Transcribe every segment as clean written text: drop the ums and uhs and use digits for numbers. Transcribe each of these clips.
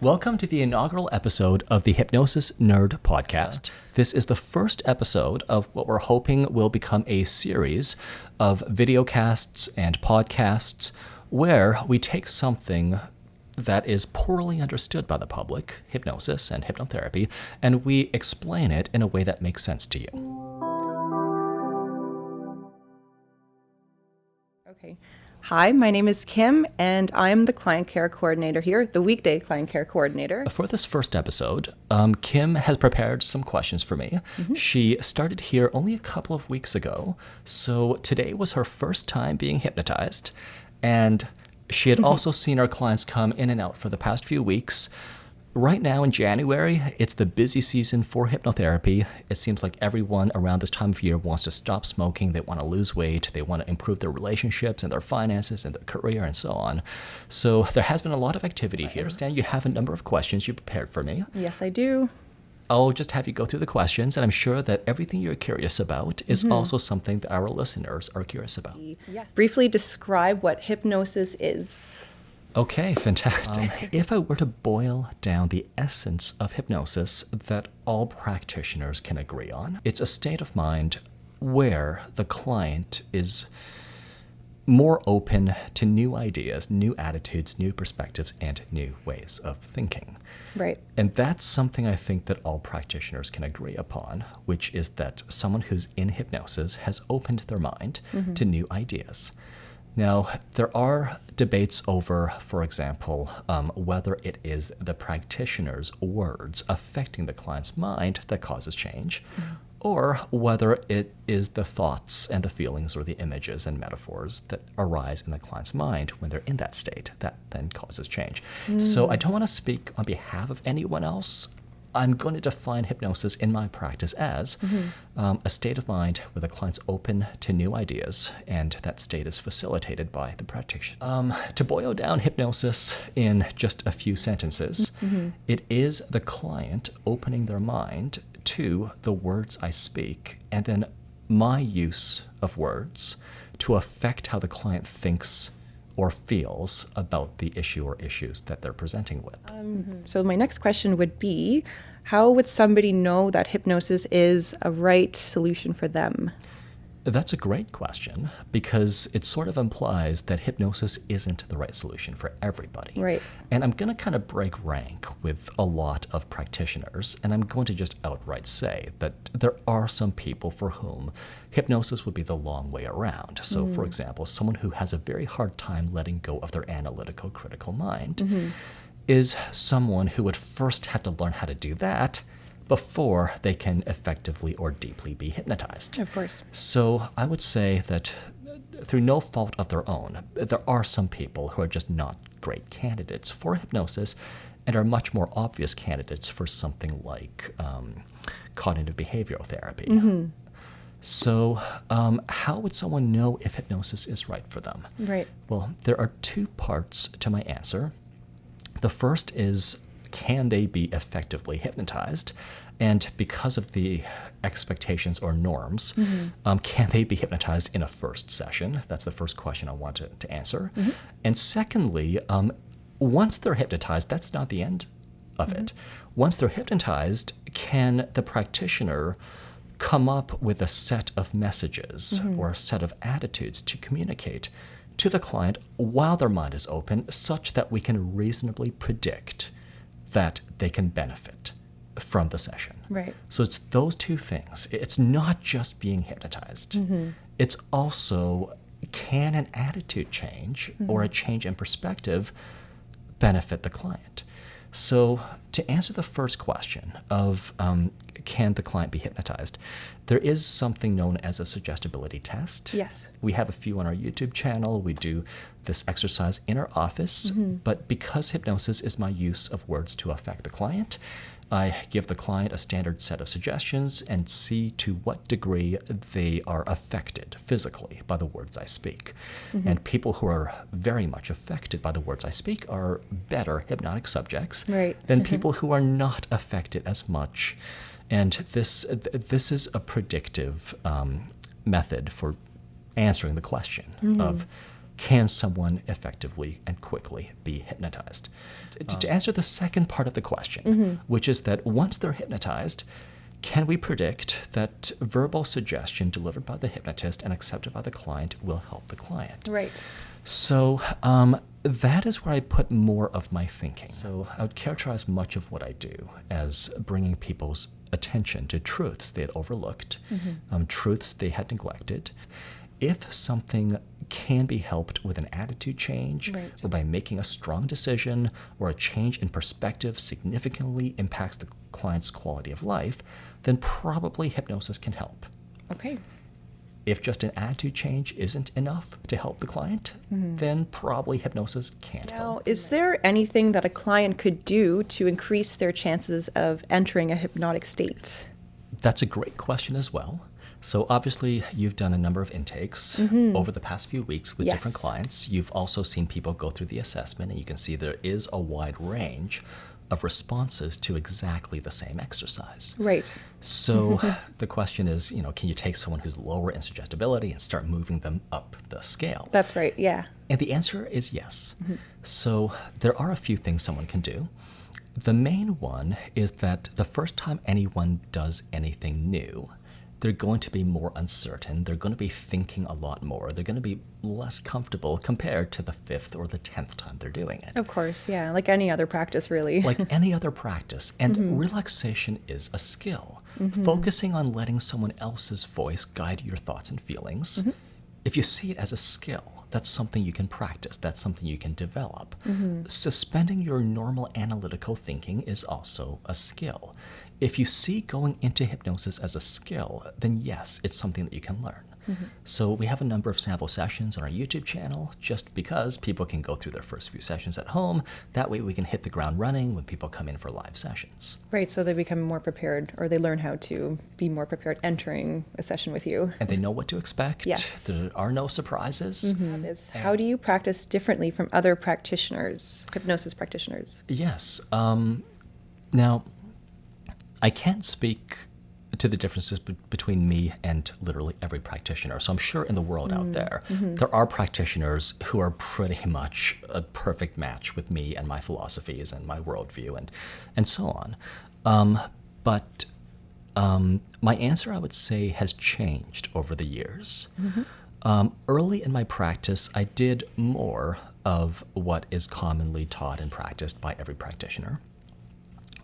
Welcome to the inaugural episode of the Hypnosis Nerd Podcast. This is the first episode of what we're hoping will become a series of videocasts and podcasts where we take something that is poorly understood by the public, hypnosis and hypnotherapy, and we explain it in a way that makes sense to you. Okay. Hi, my name is Kim, and I'm the client care coordinator here, the weekday client care coordinator. For this first episode, Kim has prepared some questions for me. She started here only a couple of weeks ago, so today was her first time being hypnotized, and she had also seen our clients come in and out for the past few weeks. Right now in January, it's the busy season for hypnotherapy. It seems like everyone around this time of year wants to stop smoking, they want to lose weight, they want to improve their relationships and their finances and their career and so on. So there has been a lot of activity here. Stan, you have a number of questions you prepared for me. Yes, I do. I'll just have you go through the questions, and I'm sure that everything you're curious about is also something that our listeners are curious about. Yes. Briefly describe what hypnosis is. Okay, fantastic. If I were to boil down the essence of hypnosis that all practitioners can agree on, it's a state of mind where the client is more open to new ideas, new attitudes, new perspectives, and new ways of thinking. Right. And that's something I think that all practitioners can agree upon, which is that someone who's in hypnosis has opened their mind to new ideas. Now, there are debates over, for example, whether it is the practitioner's words affecting the client's mind that causes change, or whether it is the thoughts and the feelings or the images and metaphors that arise in the client's mind when they're in that state that then causes change. So I don't want to speak on behalf of anyone else. I'm going to define hypnosis in my practice as a state of mind where the client's open to new ideas, and that state is facilitated by the practitioner. To boil down hypnosis in just a few sentences, it is the client opening their mind to the words I speak, and then my use of words to affect how the client thinks or feels about the issue or issues that they're presenting with. So my next question would be, how would somebody know that hypnosis is a right solution for them? That's a great question, because it sort of implies that hypnosis isn't the right solution for everybody. Right. And I'm going to kind of break rank with a lot of practitioners, and I'm going to just outright say that there are some people for whom hypnosis would be the long way around. So, for example, someone who has a very hard time letting go of their analytical, critical mind is someone who would first have to learn how to do that before they can effectively or deeply be hypnotized. Of course. So I would say that through no fault of their own, there are some people who are just not great candidates for hypnosis and are much more obvious candidates for something like cognitive behavioral therapy. So how would someone know if hypnosis is right for them? Right. Well, there are two parts to my answer. The first is, can they be effectively hypnotized? And because of the expectations or norms, can they be hypnotized in a first session? That's the first question I wanted to answer. And secondly, once they're hypnotized, that's not the end of it. Once they're hypnotized, can the practitioner come up with a set of messages or a set of attitudes to communicate to the client while their mind is open, such that we can reasonably predict that they can benefit from the session. Right. So it's those two things. It's not just being hypnotized. It's also, can an attitude change or a change in perspective benefit the client? So to answer the first question of can the client be hypnotized, there is something known as a suggestibility test. Yes. We have a few on our YouTube channel. We do this exercise in our office, but because hypnosis is my use of words to affect the client, I give the client a standard set of suggestions and see to what degree they are affected physically by the words I speak. And people who are very much affected by the words I speak are better hypnotic subjects than people who are not affected as much. And this is a predictive method for answering the question of can someone effectively and quickly be hypnotized? To answer the second part of the question, which is that once they're hypnotized, can we predict that verbal suggestion delivered by the hypnotist and accepted by the client will help the client? Right. So that is where I put more of my thinking. So I would characterize much of what I do as bringing people's attention to truths they had overlooked, truths they had neglected. If something can be helped with an attitude change, or by making a strong decision, or a change in perspective significantly impacts the client's quality of life, then probably hypnosis can help. Okay. If just an attitude change isn't enough to help the client, then probably hypnosis can't Now, help. is there anything that a client could do to increase their chances of entering a hypnotic state? That's a great question as well. So obviously, you've done a number of intakes over the past few weeks with different clients. You've also seen people go through the assessment, and you can see there is a wide range of responses to exactly the same exercise. Right. So the question is, can you take someone who's lower in suggestibility and start moving them up the scale? That's right, yeah. And the answer is yes. So there are a few things someone can do. The main one is that the first time anyone does anything new, they're going to be more uncertain. They're going to be thinking a lot more. They're going to be less comfortable compared to the 5th or the 10th time they're doing it. Of course, yeah, like any other practice, really. Like any other practice. And relaxation is a skill. Focusing on letting someone else's voice guide your thoughts and feelings. If you see it as a skill, that's something you can practice. That's something you can develop. Suspending your normal analytical thinking is also a skill. If you see going into hypnosis as a skill, then yes, it's something that you can learn. So we have a number of sample sessions on our YouTube channel just because people can go through their first few sessions at home. That way we can hit the ground running when people come in for live sessions. Right, so they become more prepared, or they learn how to be more prepared entering a session with you. And they know what to expect. Yes. There are no surprises. How do you practice differently from other practitioners, hypnosis practitioners? Yes. Now, I can't speak to the differences between me and literally every practitioner. So I'm sure in the world out there, there are practitioners who are pretty much a perfect match with me and my philosophies and my worldview and so on. But my answer, I would say, has changed over the years. Early in my practice, I did more of what is commonly taught and practiced by every practitioner.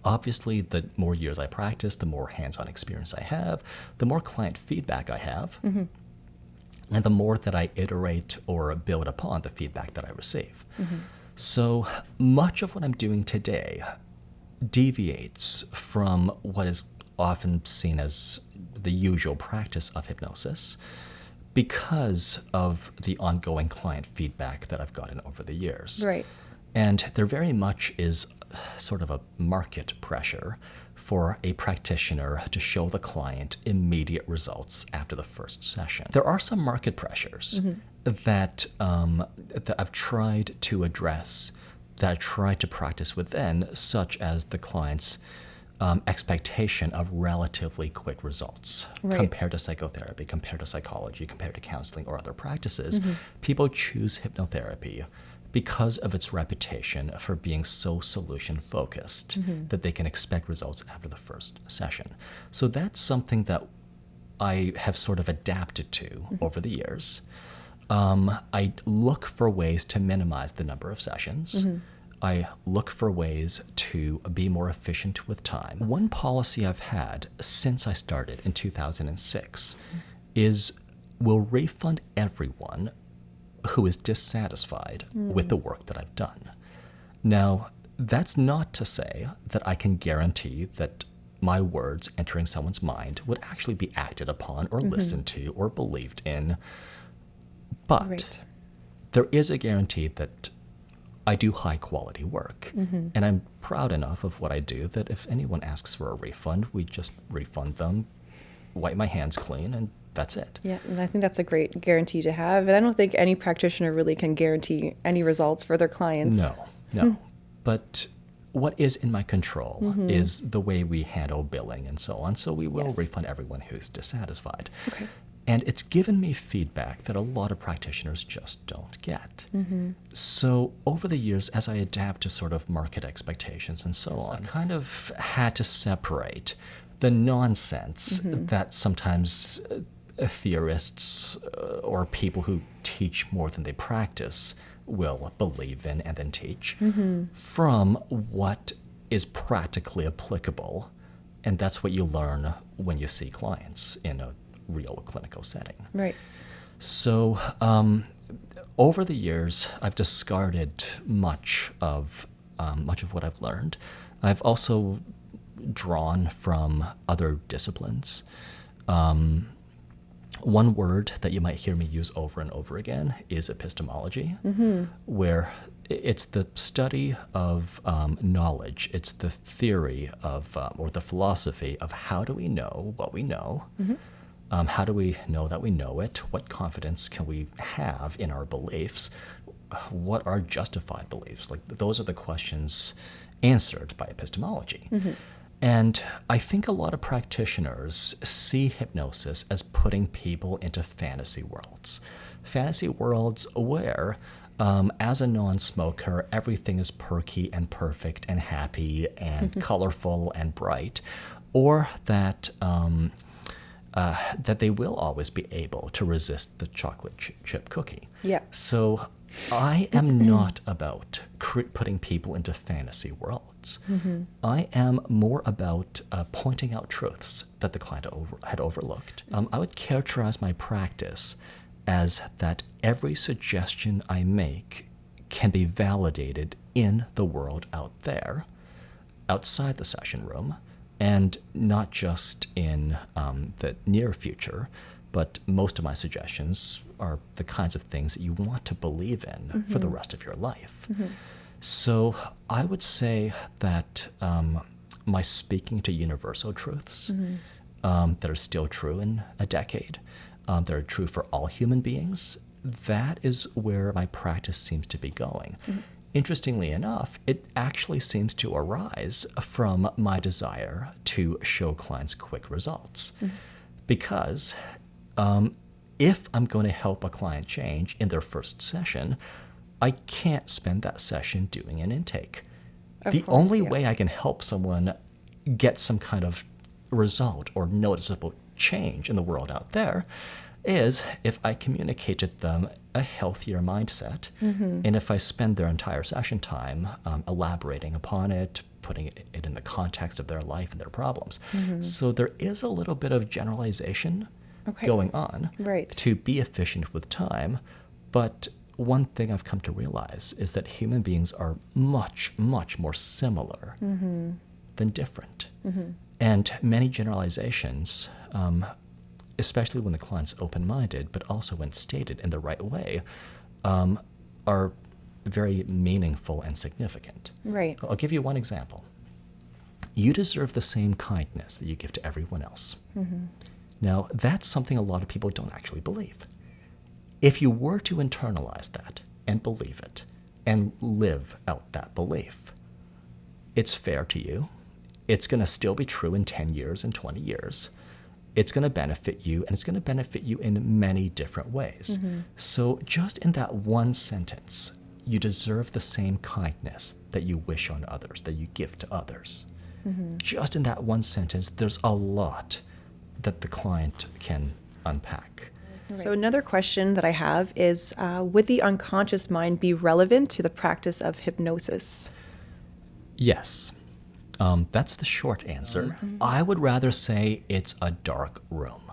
Obviously, the more years I practice, the more hands-on experience I have, the more client feedback I have, and the more that I iterate or build upon the feedback that I receive. So much of what I'm doing today deviates from what is often seen as the usual practice of hypnosis because of the ongoing client feedback that I've gotten over the years. Right. And there very much is sort of a market pressure for a practitioner to show the client immediate results after the first session. There are some market pressures that I've tried to address, that I try to practice within, such as the client's expectation of relatively quick results compared to psychotherapy, compared to psychology, compared to counseling or other practices. People choose hypnotherapy because of its reputation for being so solution-focused that they can expect results after the first session. So that's something that I have sort of adapted to over the years. I look for ways to minimize the number of sessions. I look for ways to be more efficient with time. One policy I've had since I started in 2006 is we'll refund everyone who is dissatisfied with the work that I've done. Now, that's not to say that I can guarantee that my words entering someone's mind would actually be acted upon or listened to or believed in. But there is a guarantee that I do high quality work. And I'm proud enough of what I do that if anyone asks for a refund, we just refund them, wipe my hands clean, and that's it. Yeah, and I think that's a great guarantee to have. And I don't think any practitioner really can guarantee any results for their clients. No. But what is in my control is the way we handle billing and so on. So we will refund everyone who's dissatisfied. And it's given me feedback that a lot of practitioners just don't get. So over the years, as I adapt to sort of market expectations and so on, I kind of had to separate the nonsense that sometimes theorists or people who teach more than they practice will believe in and then teach from what is practically applicable. And that's what you learn when you see clients in a real clinical setting. Right. So over the years, I've discarded much of what I've learned. I've also drawn from other disciplines. One word that you might hear me use over and over again is epistemology, where it's the study of knowledge. It's the theory of, or the philosophy of how do we know what we know? How do we know that we know it? What confidence can we have in our beliefs? What are justified beliefs? Like, those are the questions answered by epistemology. And I think a lot of practitioners see hypnosis as putting people into fantasy worlds. Fantasy worlds where, as a non-smoker, everything is perky and perfect and happy and colorful and bright, or that that they will always be able to resist the chocolate chip cookie. Yeah. So I am not about putting people into fantasy worlds. I am more about pointing out truths that the client had overlooked. I would characterize my practice as that every suggestion I make can be validated in the world out there, outside the session room, and not just in the near future, but most of my suggestions are the kinds of things that you want to believe in for the rest of your life. So I would say that my speaking to universal truths that are still true in a decade, that are true for all human beings, that is where my practice seems to be going. Interestingly enough, it actually seems to arise from my desire to show clients quick results. Because if I'm going to help a client change in their first session, I can't spend that session doing an intake. The only way I can help someone get some kind of result or noticeable change in the world out there is if I communicate to them a healthier mindset, and if I spend their entire session time elaborating upon it, putting it in the context of their life and their problems. So there is a little bit of generalization going on to be efficient with time. But one thing I've come to realize is that human beings are much, much more similar than different. And many generalizations, especially when the client's open-minded, but also when stated in the right way, are very meaningful and significant. Right. I'll give you one example. You deserve the same kindness that you give to everyone else. Now, that's something a lot of people don't actually believe. If you were to internalize that and believe it and live out that belief, it's fair to you. It's going to still be true in 10 years and 20 years. It's going to benefit you, and it's going to benefit you in many different ways. So just in that one sentence, you deserve the same kindness that you wish on others, that you give to others. Just in that one sentence, there's a lot that the client can unpack. So another question that I have is, would the unconscious mind be relevant to the practice of hypnosis? Yes. That's the short answer. I would rather say it's a dark room.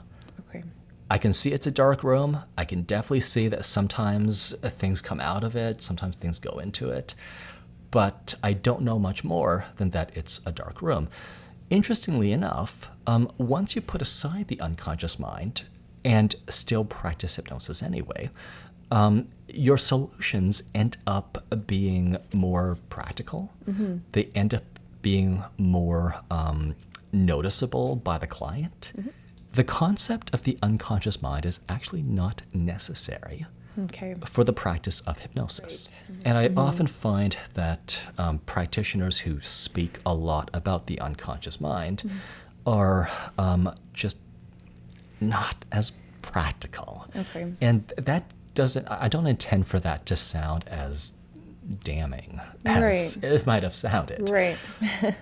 Okay. I can see it's a dark room. I can definitely see that sometimes things come out of it, sometimes things go into it. But I don't know much more than that it's a dark room. Interestingly enough, once you put aside the unconscious mind and still practice hypnosis anyway, your solutions end up being more practical. They end up being more noticeable by the client. The concept of the unconscious mind is actually not necessary for the practice of hypnosis. And I often find that practitioners who speak a lot about the unconscious mind are just not as practical. Okay. And I don't intend for that to sound as damning as Right. it might have sounded. Right.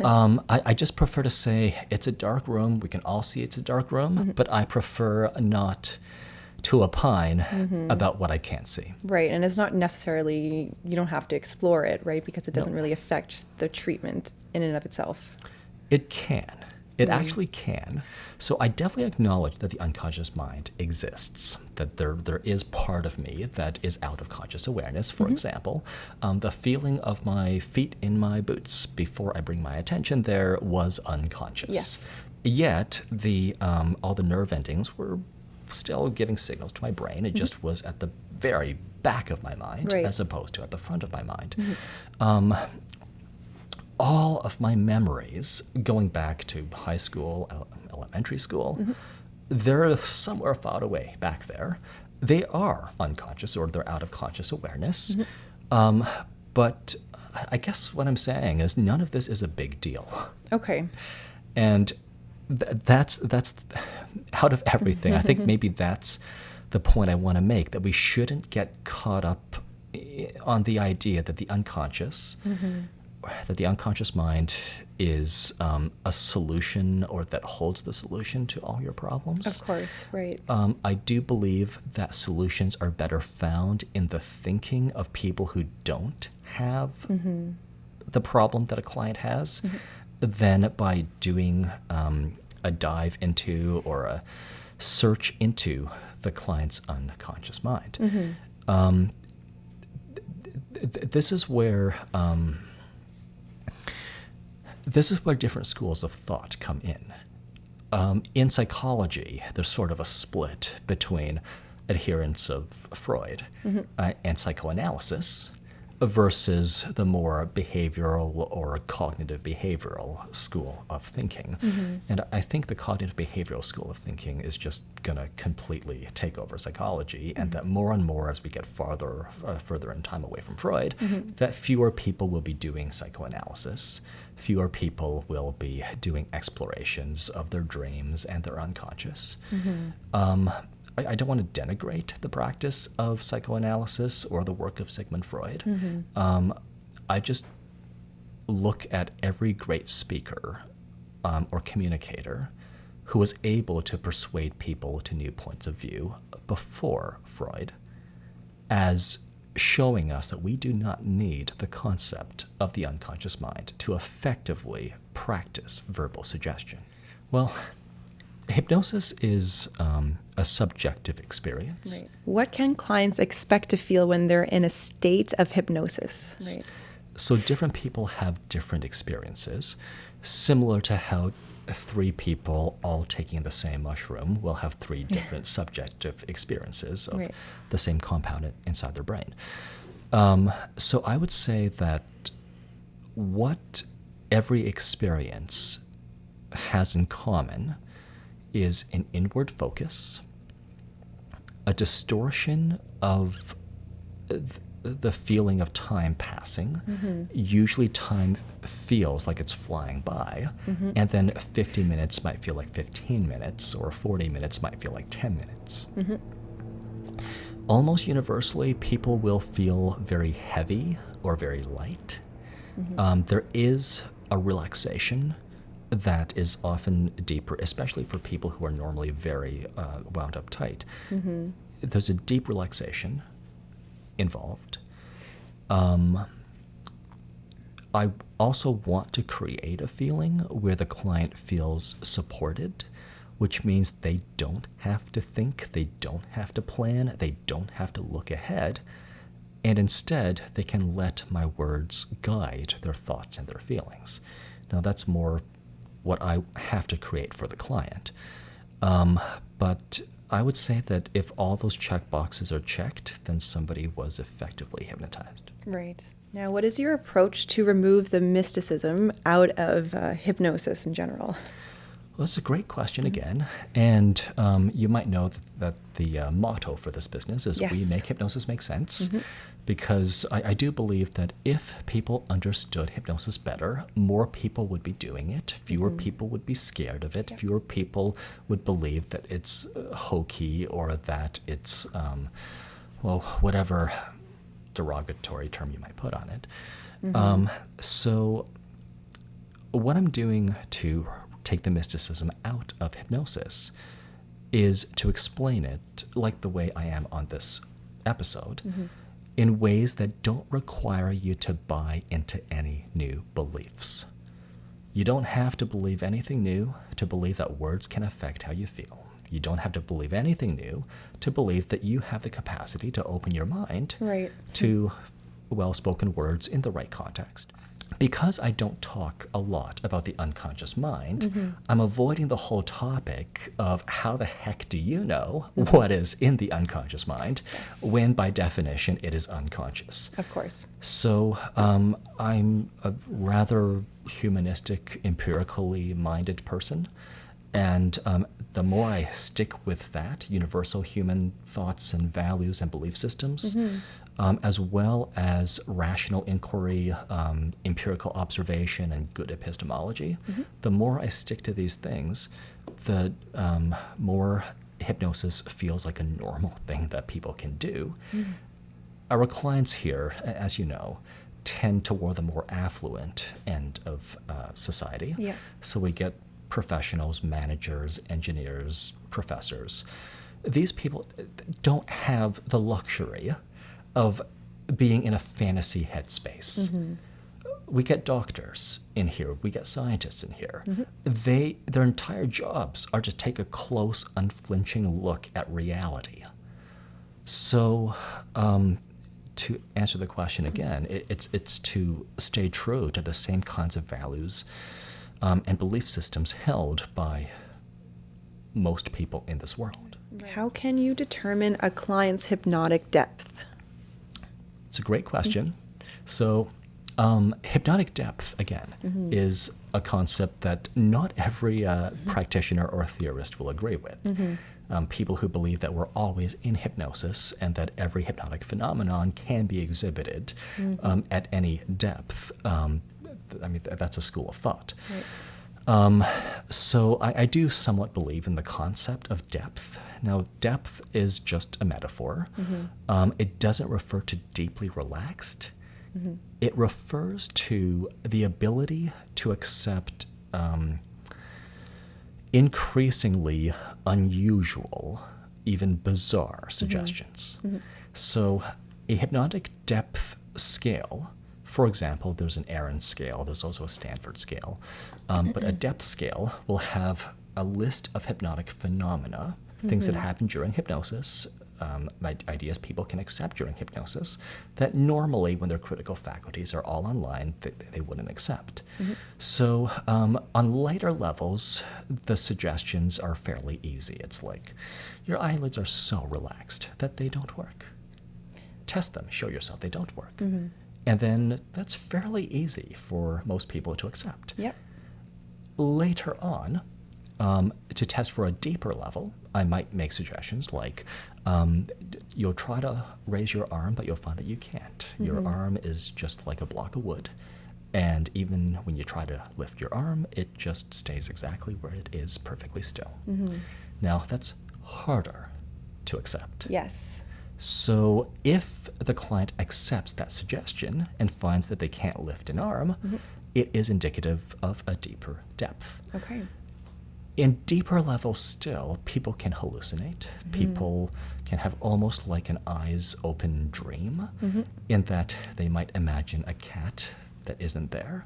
I just prefer to say it's a dark room. We can all see it's a dark room, but I prefer not to opine about what I can't see. Right. And it's not necessarily, you don't have to explore it, right? Because it doesn't really affect the treatment in and of itself. It can. It actually can. So I definitely acknowledge that the unconscious mind exists, that there is part of me that is out of conscious awareness. For example, the feeling of my feet in my boots before I bring my attention there was unconscious. Yes. Yet all the nerve endings were still giving signals to my brain. It just was at the very back of my mind as opposed to at the front of my mind. All of my memories, going back to high school, elementary school, they're somewhere far away back there. They are unconscious or they're out of conscious awareness. But I guess what I'm saying is none of this is a big deal. Okay. And that's out of everything. I think maybe that's the point I want to make, that we shouldn't get caught up on the idea that the unconscious mind is a solution, or that holds the solution to all your problems. Of course, right. I do believe that solutions are better found in the thinking of people who don't have the problem that a client has than by doing a dive into or a search into the client's unconscious mind. This is where different schools of thought come in. In psychology, there's sort of a split between adherents of Freud and psychoanalysis versus the more behavioral or cognitive behavioral school of thinking. And I think the cognitive behavioral school of thinking is just going to completely take over psychology, and that more and more as we get further in time away from Freud, that fewer people will be doing psychoanalysis, fewer people will be doing explorations of their dreams and their unconscious. I don't want to denigrate the practice of psychoanalysis or the work of Sigmund Freud. I just look at every great speaker or communicator who was able to persuade people to new points of view before Freud as showing us that we do not need the concept of the unconscious mind to effectively practice verbal suggestion. Well, hypnosis is a subjective experience. Right. What can clients expect to feel when they're in a state of hypnosis? Right. So different people have different experiences, similar to how three people all taking the same mushroom will have three different subjective experiences of the same compound inside their brain. So I would say that what every experience has in common is an inward focus, a distortion of the feeling of time passing. Usually time feels like it's flying by, and then 50 minutes might feel like 15 minutes, or 40 minutes might feel like 10 minutes. Almost universally, people will feel very heavy or very light. There is a relaxation that is often deeper, especially for people who are normally very wound up tight. There's a deep relaxation involved. I also want to create a feeling where the client feels supported, which means they don't have to think, they don't have to plan, they don't have to look ahead, and instead they can let my words guide their thoughts and their feelings. Now that's more what I have to create for the client. But I would say that if all those check boxes are checked, then somebody was effectively hypnotized. Right. Now, what is your approach to remove the mysticism out of hypnosis in general? Well, that's a great question again. And you might know that the motto for this business is Yes. we make hypnosis make sense, because I do believe that if people understood hypnosis better, more people would be doing it, fewer people would be scared of it, fewer people would believe that it's hokey or that it's, whatever derogatory term you might put on it. So what I'm doing to take the mysticism out of hypnosis is to explain it like the way I am on this episode, in ways that don't require you to buy into any new beliefs. You don't have to believe anything new to believe that words can affect how you feel. You don't have to believe anything new to believe that you have the capacity to open your mind to well-spoken words in the right context. Because I don't talk a lot about the unconscious mind, I'm avoiding the whole topic of how the heck do you know what is in the unconscious mind when by definition it is unconscious. Of course. So I'm a rather humanistic, empirically minded person. And the more I stick with that, universal human thoughts and values and belief systems, as well as rational inquiry, empirical observation, and good epistemology, the more I stick to these things, the more hypnosis feels like a normal thing that people can do. Our clients here, as you know, tend toward the more affluent end of society. Yes. So we get professionals, managers, engineers, professors. These people don't have the luxury of being in a fantasy headspace. We get doctors in here, we get scientists in here. Their entire jobs are to take a close, unflinching look at reality. So, to answer the question again, it's to stay true to the same kinds of values and belief systems held by most people in this world. How can you determine a client's hypnotic depth? It's a great question. So, hypnotic depth, again, is a concept that not every practitioner or theorist will agree with. People who believe that we're always in hypnosis and that every hypnotic phenomenon can be exhibited at any depth. I mean, that's a school of thought. So I do somewhat believe in the concept of depth. Now, depth is just a metaphor. It doesn't refer to deeply relaxed. It refers to the ability to accept increasingly unusual, even bizarre suggestions. So a hypnotic depth scale, for example, there's an Aaron scale, there's also a Stanford scale, but a depth scale will have a list of hypnotic phenomena, things that happen during hypnosis, ideas people can accept during hypnosis, that normally when their critical faculties are all online, they wouldn't accept. So on lighter levels, the suggestions are fairly easy. It's like, your eyelids are so relaxed that they don't work. Test them, show yourself they don't work. And then that's fairly easy for most people to accept. Later on, to test for a deeper level, I might make suggestions like, you'll try to raise your arm, but you'll find that you can't. Your arm is just like a block of wood. And even when you try to lift your arm, it just stays exactly where it is, perfectly still. Now, that's harder to accept. Yes. So if the client accepts that suggestion and finds that they can't lift an arm, it is indicative of a deeper depth. Okay. In deeper levels still, people can hallucinate. People can have almost like an eyes open dream, in that they might imagine a cat that isn't there.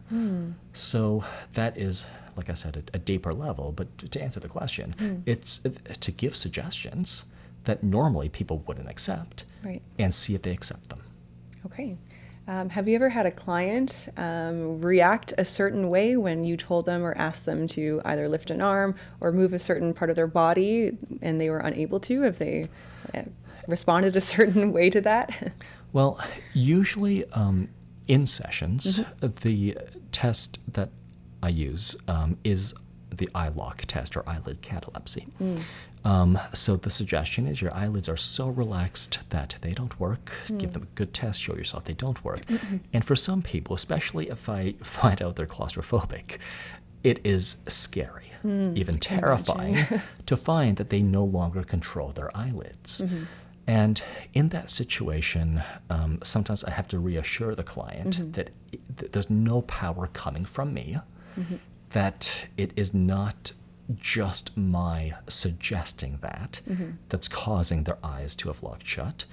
So that is, like I said, a deeper level. But to answer the question, it's to give suggestions that normally people wouldn't accept, and see if they accept them. Okay. Have you ever had a client react a certain way when you told them or asked them to either lift an arm or move a certain part of their body and they were unable to? Have they responded a certain way to that? Well, usually in sessions, the test that I use is the eye lock test or eyelid catalepsy. So the suggestion is your eyelids are so relaxed that they don't work. Give them a good test, show yourself they don't work. And for some people, especially if I find out they're claustrophobic, it is scary, even terrifying, to find that they no longer control their eyelids. And in that situation, sometimes I have to reassure the client that there's no power coming from me, that it is not just my suggesting that that's causing their eyes to have locked shut.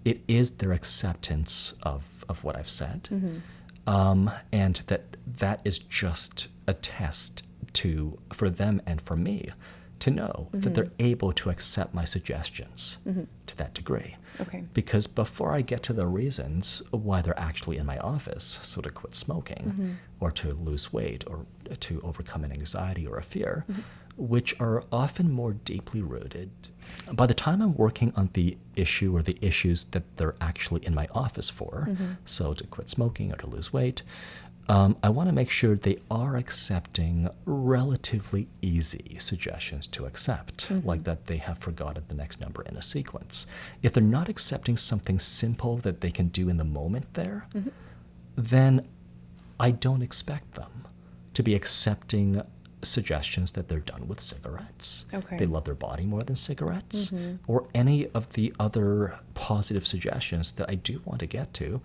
It is their acceptance of what I've said, and that is just a test for them and for me to know that they're able to accept my suggestions to that degree. Okay. Because before I get to the reasons why they're actually in my office, so to quit smoking or to lose weight or to overcome an anxiety or a fear, which are often more deeply rooted, by the time I'm working on the issue or the issues that they're actually in my office for, so to quit smoking or to lose weight, I want to make sure they are accepting relatively easy suggestions to accept, like that they have forgotten the next number in a sequence. If they're not accepting something simple that they can do in the moment there, then I don't expect them to be accepting suggestions that they're done with cigarettes. Okay. They love their body more than cigarettes, or any of the other positive suggestions that I do want to get to,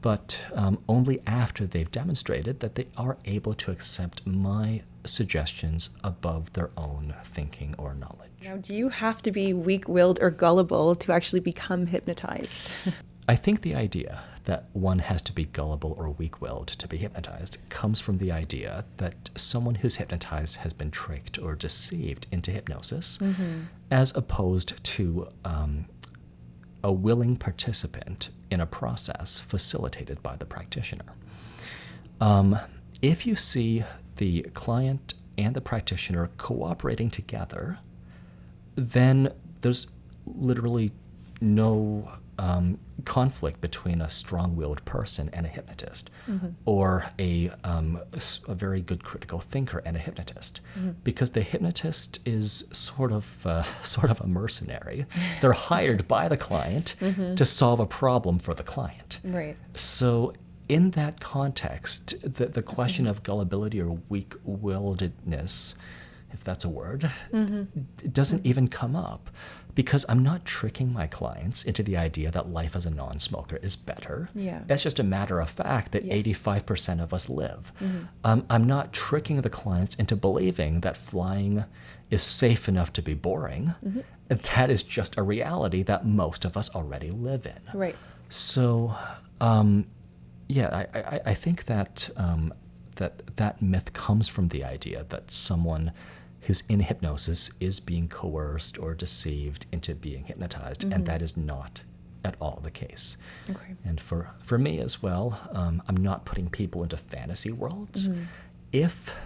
but only after they've demonstrated that they are able to accept my suggestions above their own thinking or knowledge. Now, do you have to be weak-willed or gullible to actually become hypnotized? I think the idea that one has to be gullible or weak-willed to be hypnotized comes from the idea that someone who's hypnotized has been tricked or deceived into hypnosis, as opposed to a willing participant in a process facilitated by the practitioner. If you see the client and the practitioner cooperating together, then there's literally no conflict between a strong-willed person and a hypnotist, or a very good critical thinker and a hypnotist, because the hypnotist is sort of a mercenary. They're hired by the client to solve a problem for the client. Right. So in that context, the question of gullibility or weak-willedness, if that's a word, it doesn't even come up, because I'm not tricking my clients into the idea that life as a non-smoker is better. Yeah. That's just a matter of fact that 85% of us live. I'm not tricking the clients into believing that flying is safe enough to be boring. That is just a reality that most of us already live in. Right. So, I think that that myth comes from the idea that someone who's in hypnosis is being coerced or deceived into being hypnotized, and that is not at all the case. Okay. And for me as well, I'm not putting people into fantasy worlds. If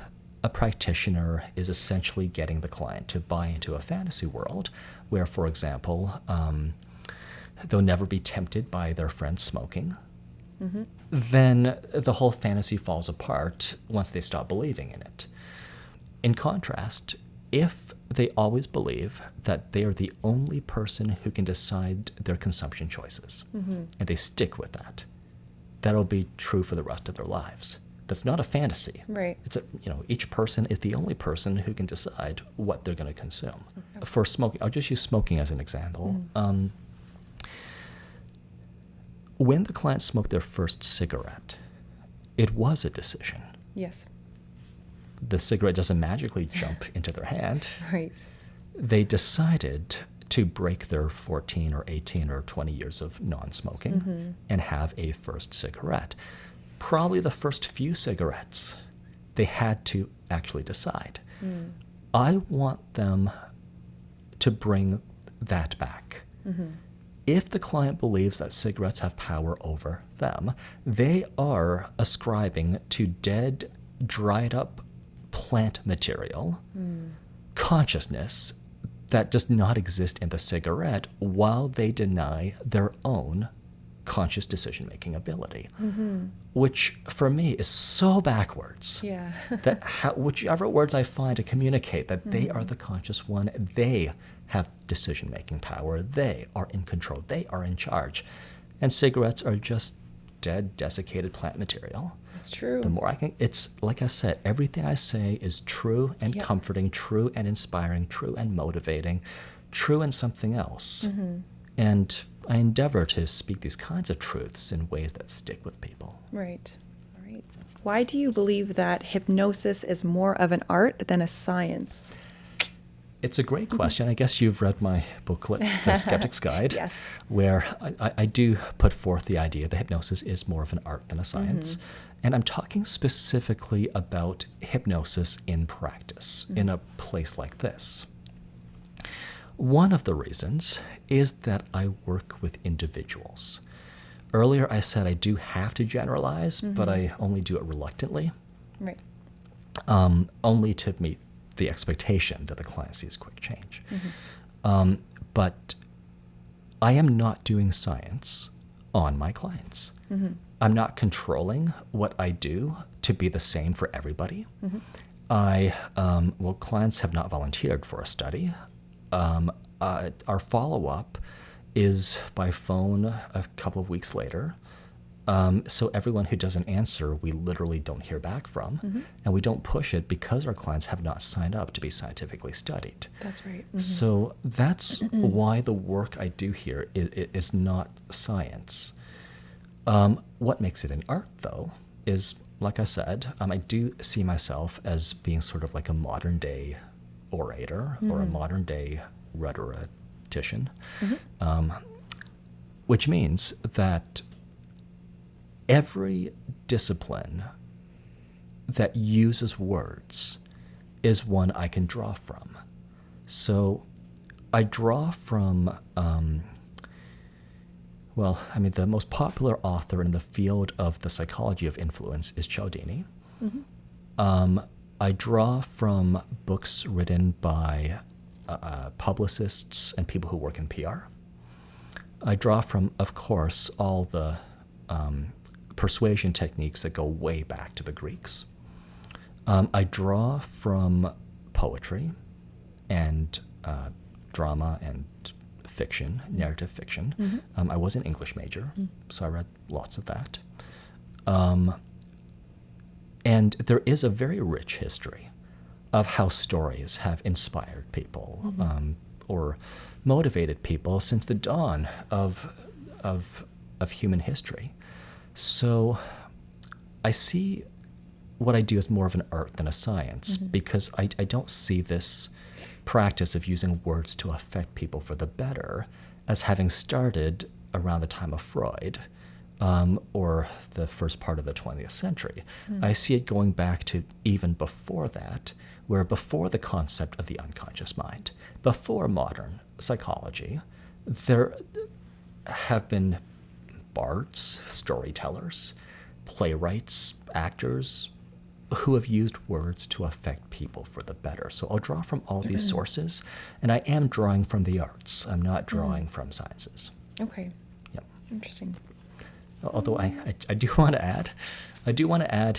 a practitioner is essentially getting the client to buy into a fantasy world where, for example, they'll never be tempted by their friends smoking, then the whole fantasy falls apart once they stop believing in it. In contrast, if they always believe that they are the only person who can decide their consumption choices, and they stick with that, that'll be true for the rest of their lives. That's not a fantasy. Right. It's each person is the only person who can decide what they're going to consume. For smoking, I'll just use smoking as an example. When the client smoked their first cigarette, it was a decision. Yes. The cigarette doesn't magically jump into their hand. Right. They decided to break their 14 or 18 or 20 years of non-smoking and have a first cigarette. Probably the first few cigarettes, they had to actually decide. I want them to bring that back. If the client believes that cigarettes have power over them, they are ascribing to dead, dried up plant material consciousness that does not exist in the cigarette, while they deny their own conscious decision-making ability, which for me is so backwards. Yeah. That whichever words I find to communicate that they are the conscious one, they have decision-making power, they are in control, they are in charge. And cigarettes are just dead, desiccated plant material. That's true. The more I can, it's like I said, everything I say is true and comforting, true and inspiring, true and motivating, true and something else. And I endeavor to speak these kinds of truths in ways that stick with people. Right. All right. Why do you believe that hypnosis is more of an art than a science? It's a great question. I guess you've read my booklet, The Skeptic's Guide, Yes. where I do put forth the idea that hypnosis is more of an art than a science. And I'm talking specifically about hypnosis in practice, in a place like this. One of the reasons is that I work with individuals. Earlier I said I do have to generalize, but I only do it reluctantly, Right. only to meet the expectation that the client sees quick change. But I am not doing science on my clients. I'm not controlling what I do to be the same for everybody. Clients have not volunteered for a study. Our follow-up is by phone a couple of weeks later. So everyone who doesn't answer, we literally don't hear back from. And we don't push it because our clients have not signed up to be scientifically studied. That's right. So that's why the work I do here is not science. What makes it an art, though, is, like I said, I do see myself as being sort of like a modern-day orator or a modern-day rhetorician, which means that every discipline that uses words is one I can draw from. So I draw from, the most popular author in the field of the psychology of influence is Chao. I draw from books written by publicists and people who work in PR. I draw from, of course, all the persuasion techniques that go way back to the Greeks. I draw from poetry and drama and fiction, narrative fiction. I was an English major, so I read lots of that. And there is a very rich history of how stories have inspired people or motivated people since the dawn of human history. So I see what I do as more of an art than a science because I don't see this practice of using words to affect people for the better as having started around the time of Freud or the first part of the 20th century. I see it going back to even before that, where before the concept of the unconscious mind, before modern psychology, there have been bards, storytellers, playwrights, actors, who have used words to affect people for the better. So I'll draw from all these sources, and I am drawing from the arts. I'm not drawing from sciences. Okay. Yep. Interesting. Although I do want to add,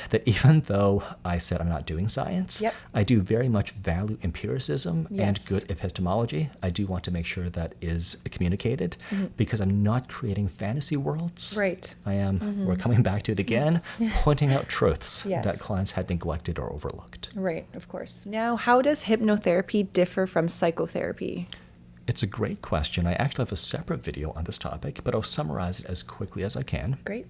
that even though I said I'm not doing science, I do very much value empiricism and good epistemology. I do want to make sure that is communicated because I'm not creating fantasy worlds. Right. I am, we're coming back to it again, pointing out truths that clients had neglected or overlooked. Right, of course. Now, how does hypnotherapy differ from psychotherapy? It's a great question. I actually have a separate video on this topic, but I'll summarize it as quickly as I can. Great.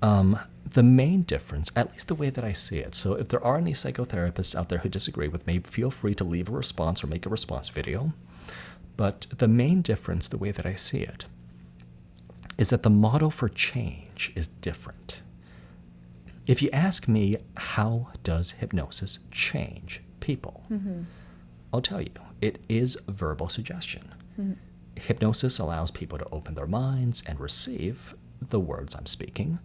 The main difference, at least the way that I see it, so if there are any psychotherapists out there who disagree with me, feel free to leave a response or make a response video. But the main difference, the way that I see it, is that the model for change is different. If you ask me, how does hypnosis change people? I'll tell you, it is verbal suggestion. Hypnosis allows people to open their minds and receive the words I'm speaking,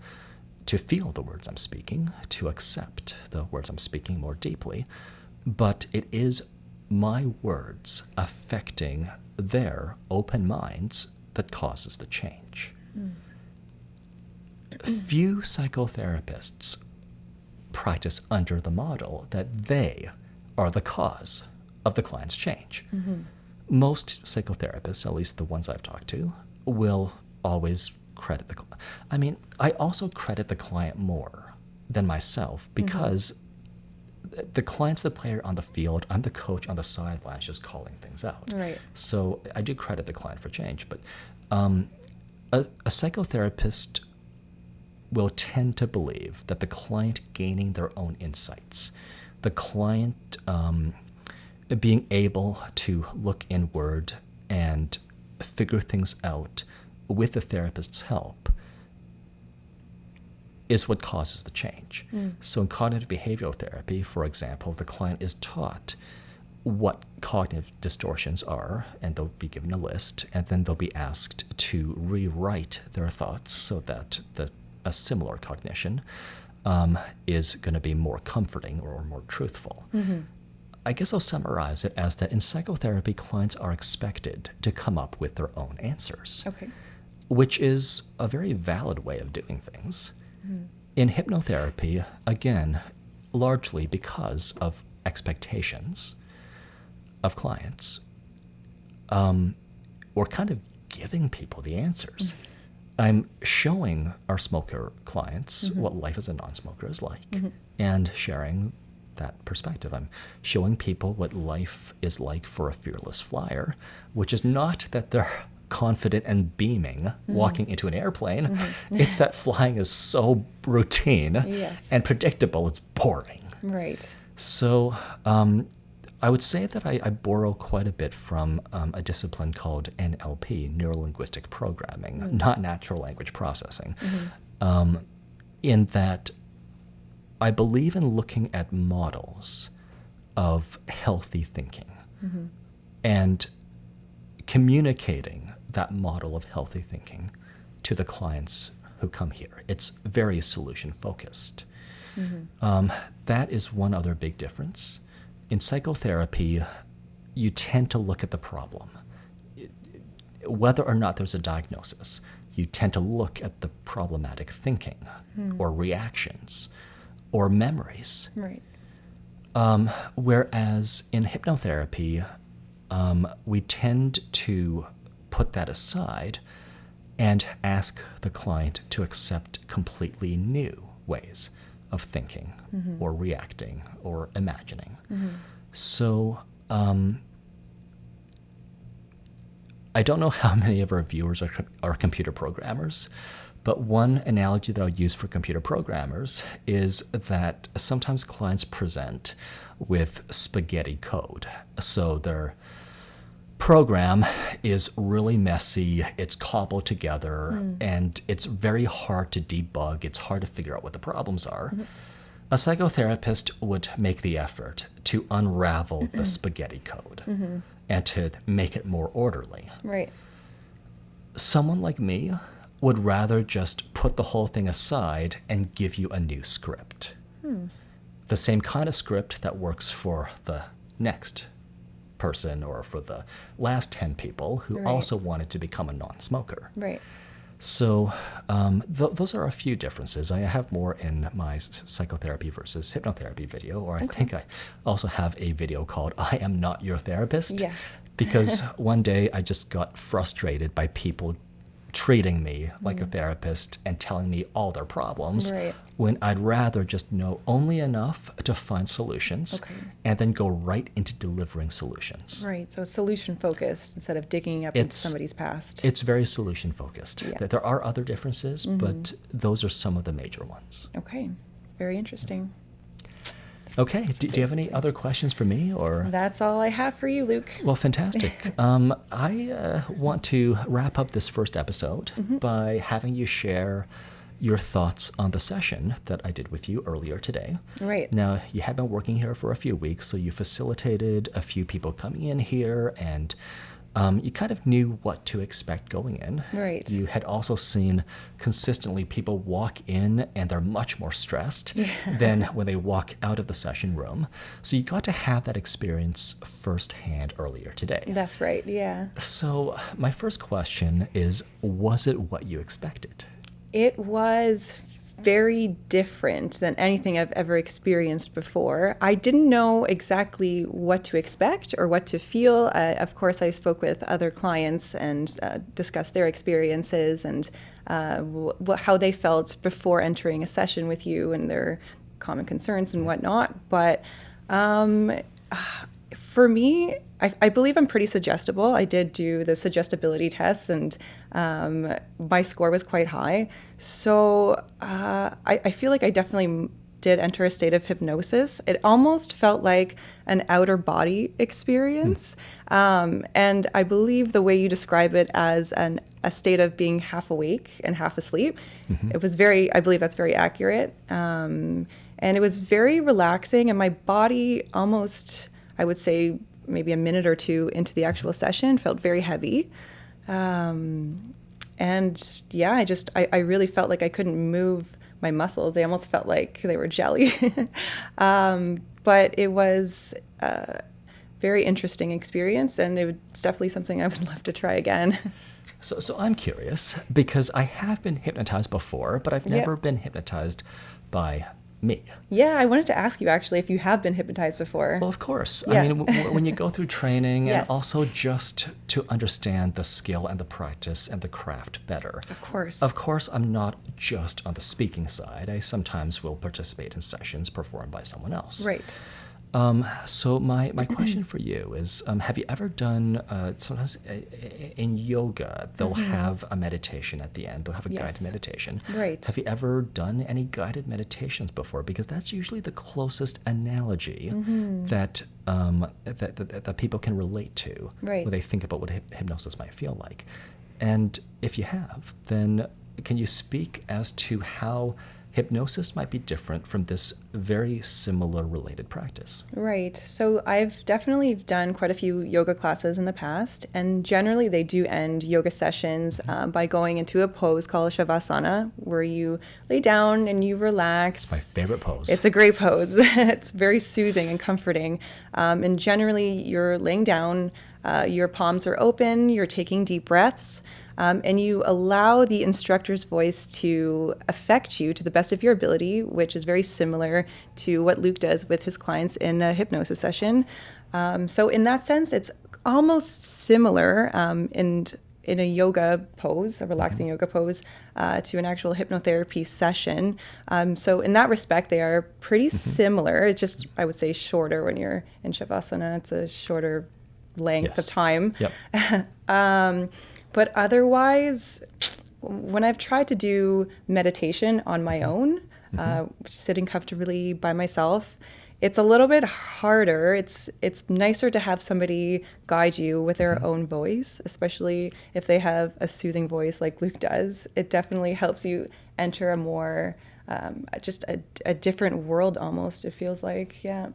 to feel the words I'm speaking, to accept the words I'm speaking more deeply. But it is my words affecting their open minds that causes the change. few psychotherapists practice under the model that they are the cause of the client's change. Most psychotherapists, at least the ones I've talked to, will always credit the client. I mean, I also credit the client more than myself because the client's the player on the field. I'm the coach on the sidelines just calling things out. Right. So I do credit the client for change. But a psychotherapist will tend to believe that the client gaining their own insights, the client being able to look inward and figure things out with the therapist's help is what causes the change. So in cognitive behavioral therapy, for example, the client is taught what cognitive distortions are, and they'll be given a list, and then they'll be asked to rewrite their thoughts so that a similar cognition is going to be more comforting or more truthful. I guess I'll summarize it as that in psychotherapy, clients are expected to come up with their own answers, which is a very valid way of doing things. In hypnotherapy, again, largely because of expectations of clients, we're kind of giving people the answers. I'm showing our smoker clients what life as a non-smoker is like and sharing that perspective. I'm showing people what life is like for a fearless flyer, which is not that they're confident and beaming walking into an airplane. It's that flying is so routine and predictable, it's boring. Right. So I would say that I borrow quite a bit from a discipline called NLP, Neuro-Linguistic Programming, not natural language processing, in that I believe in looking at models of healthy thinking and communicating that model of healthy thinking to the clients who come here. It's very solution-focused. That is one other big difference. In psychotherapy, you tend to look at the problem. Whether or not there's a diagnosis, you tend to look at the problematic thinking or reactions or memories. Right. Whereas in hypnotherapy, we tend to put that aside and ask the client to accept completely new ways of thinking or reacting or imagining. So I don't know how many of our viewers are computer programmers, but one analogy that I would use for computer programmers is that sometimes clients present with spaghetti code. So their program is really messy, it's cobbled together, and it's very hard to debug, it's hard to figure out what the problems are. A psychotherapist would make the effort to unravel the spaghetti code and to make it more orderly. Right. Someone like me would rather just put the whole thing aside and give you a new script. The same kind of script that works for the next person or for the last 10 people who also wanted to become a non-smoker. Right. So those are a few differences. I have more in my psychotherapy versus hypnotherapy video, or I think I also have a video called I Am Not Your Therapist. Yes. Because one day I just got frustrated by people treating me like a therapist and telling me all their problems when I'd rather just know only enough to find solutions and then go right into delivering solutions. Right. So solution focused instead of digging up into somebody's past. It's very solution focused. There are other differences, but those are some of the major ones. Okay. Very interesting. Okay. Do you have any other questions for me, or? That's all I have for you, Luke. Well, fantastic. I want to wrap up this first episode by having you share your thoughts on the session that I did with you earlier today. Right. Now, you have been working here for a few weeks, so you facilitated a few people coming in here, and you kind of knew what to expect going in. Right. You had also seen consistently people walk in and they're much more stressed than when they walk out of the session room. So you got to have that experience firsthand earlier today. That's right, yeah. So my first question is, was it what you expected? It was very different than anything I've ever experienced before. I didn't know exactly what to expect or what to feel. Of course, I spoke with other clients and discussed their experiences and how they felt before entering a session with you and their common concerns and whatnot. But for me, I believe I'm pretty suggestible. I did do the suggestibility test, and my score was quite high. So I feel like I definitely did enter a state of hypnosis. It almost felt like an outer body experience. And I believe the way you describe it as a state of being half awake and half asleep, it was I believe that's very accurate. And it was very relaxing, and my body almost, I would say, maybe a minute or two into the actual session, felt very heavy. And yeah, I really felt like I couldn't move my muscles. They almost felt like they were jelly. But it was a very interesting experience, and it's definitely something I would love to try again. So I'm curious, because I have been hypnotized before, but I've never been hypnotized by me. Yeah, I wanted to ask you actually if you have been hypnotized before. Well, of course. Yeah. I mean, when you go through training Yes. and also just to understand the skill and the practice and the craft better. Of course. Of course, I'm not just on the speaking side. I sometimes will participate in sessions performed by someone else. Right. So my question for you is, have you ever done, sometimes in yoga, they'll have a meditation at the end. They'll have a guided meditation. Right. Have you ever done any guided meditations before? Because that's usually the closest analogy that people can relate to Right. when they think about what hypnosis might feel like. And if you have, then can you speak as to how hypnosis might be different from this very similar related practice? Right. So I've definitely done quite a few yoga classes in the past, and generally they do end yoga sessions by going into a pose called Shavasana, where you lay down and you relax. It's my favorite pose. It's a great pose. It's very soothing and comforting. And generally you're laying down, your palms are open, you're taking deep breaths. And you allow the instructor's voice to affect you to the best of your ability, which is very similar to what Luke does with his clients in a hypnosis session. So in that sense, it's almost similar in a yoga pose, a relaxing yoga pose, to an actual hypnotherapy session. So in that respect, they are pretty similar. It's just, I would say, shorter when you're in Shavasana. It's a shorter length of time. Yep. But otherwise, when I've tried to do meditation on my own, sitting comfortably by myself, it's a little bit harder. It's nicer to have somebody guide you with their own voice, especially if they have a soothing voice like Luke does. It definitely helps you enter a more, just a different world almost, it feels like, yeah.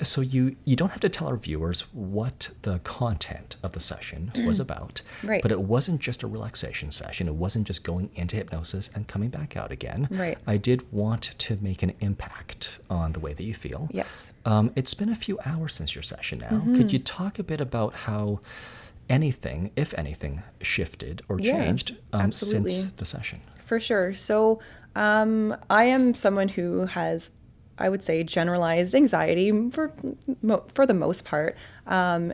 So you don't have to tell our viewers what the content of the session was about, Right. but it wasn't just a relaxation session. It wasn't just going into hypnosis and coming back out again. Right. I did want to make an impact on the way that you feel. Yes. It's been a few hours since your session now. Could you talk a bit about how anything, if anything, shifted or Yeah, changed absolutely. since the session? For sure. So I am someone who has, I would say, generalized anxiety for the most part.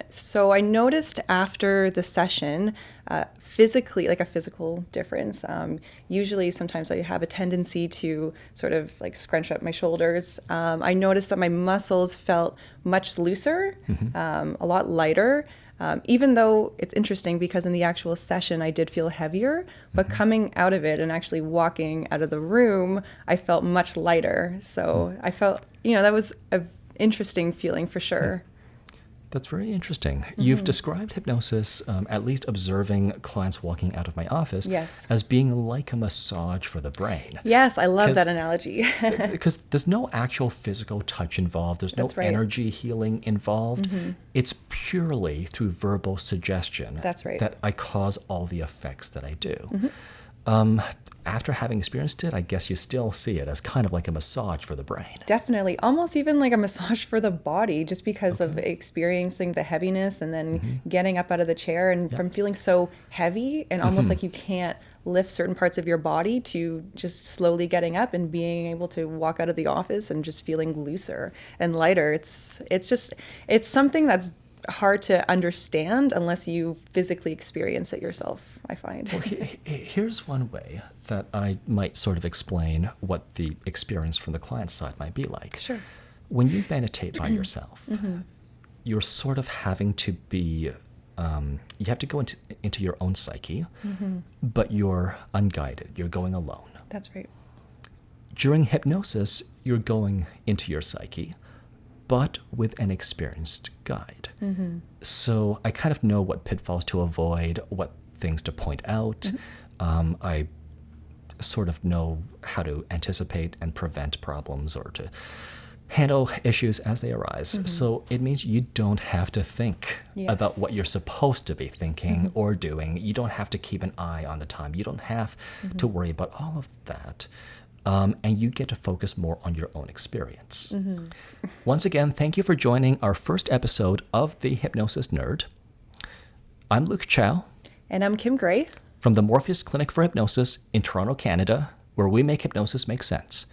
So I noticed after the session, physically, like a physical difference. Usually, sometimes I have a tendency to sort of like scrunch up my shoulders. I noticed that my muscles felt much looser, a lot lighter. Even though it's interesting because in the actual session I did feel heavier, but coming out of it and actually walking out of the room, I felt much lighter. So I felt, that was an interesting feeling for sure. That's very interesting. You've described hypnosis, at least observing clients walking out of my office, Yes. as being like a massage for the brain. Yes, I love that analogy. Because there's no actual physical touch involved. There's no That's right. energy healing involved. It's purely through verbal suggestion That's right. that I cause all the effects that I do. After having experienced it, I guess you still see it as kind of like a massage for the brain. Definitely. Almost even like a massage for the body, just because of experiencing the heaviness and then getting up out of the chair and from feeling so heavy and almost like you can't lift certain parts of your body to just slowly getting up and being able to walk out of the office and just feeling looser and lighter. It's something that's hard to understand unless you physically experience it yourself, I find. Well, here's one way that I might sort of explain what the experience from the client side might be like. Sure. When you meditate by yourself, you're sort of having to be, you have to go into your own psyche, but you're unguided. You're going alone. That's right. During hypnosis, you're going into your psyche, but with an experienced guide. So I kind of know what pitfalls to avoid, what things to point out. I sort of know how to anticipate and prevent problems or to handle issues as they arise. So it means you don't have to think about what you're supposed to be thinking or doing. You don't have to keep an eye on the time. You don't have to worry about all of that. And you get to focus more on your own experience. Once again, thank you for joining our first episode of The Hypnosis Nerd. I'm Luke Chao. And I'm Kim Gray. From the Morpheus Clinic for Hypnosis in Toronto, Canada, where we make hypnosis make sense.